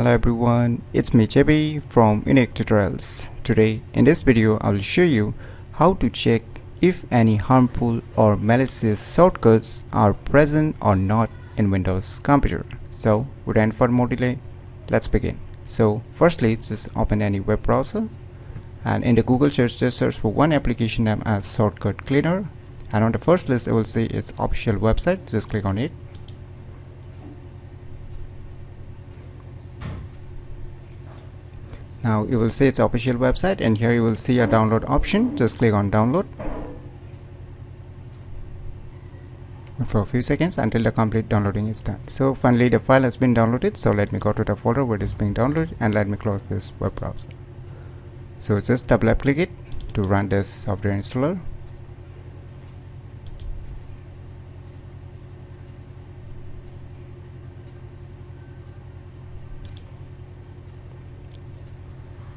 Hello everyone, it's me JB from UniqueTutorials. Today in this video I will show you how to check if any harmful or malicious shortcuts are present or not in Windows computer. So without further more delay, let's begin. So firstly, just open any web browser and in the Google search just search for one application name as Shortcut Cleaner, and on the first list you will see its official website. Just click on it. Now you will see its official website, and here you will see a download option. Just click on download. Wait for a few seconds until the complete downloading is done. So finally the file has been downloaded. So let me go to the folder where it is being downloaded and let me close this web browser. So just double click it to run this software installer.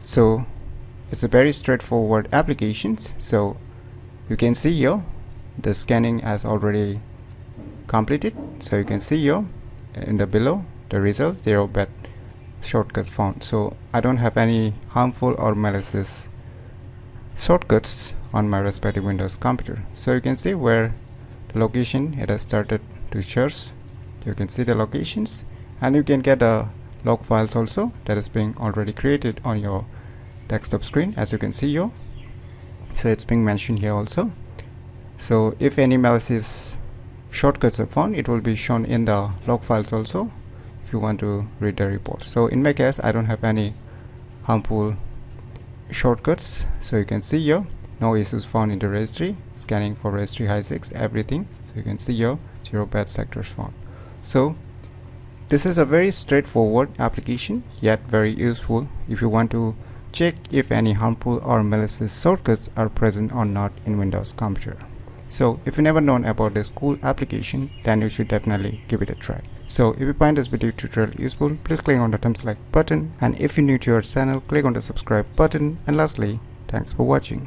So it's a very straightforward applications. So you can see here the scanning has already completed. So you can see here in the below the results, 0 bad shortcuts found. So I don't have any harmful or malicious shortcuts on my respective Windows computer. So you can see where the location it has started to search. You can see the locations, and you can get the log files also that is being already created on your desktop screen, as you can see here. So it's being mentioned here also. So if any malicious shortcuts are found, it will be shown in the log files also if you want to read the report. So in my case I don't have any harmful shortcuts. So you can see here no issues found in the registry, scanning for registry hijacks, everything. So you can see here 0 bad sectors found. So this is a very straightforward application, yet very useful if you want to check if any harmful or malicious shortcuts are present or not in Windows computer. So if you never known about this cool application, then you should definitely give it a try. So if you find this video tutorial useful, please click on the thumbs like button, and if you're new to our channel, click on the subscribe button, and lastly, thanks for watching.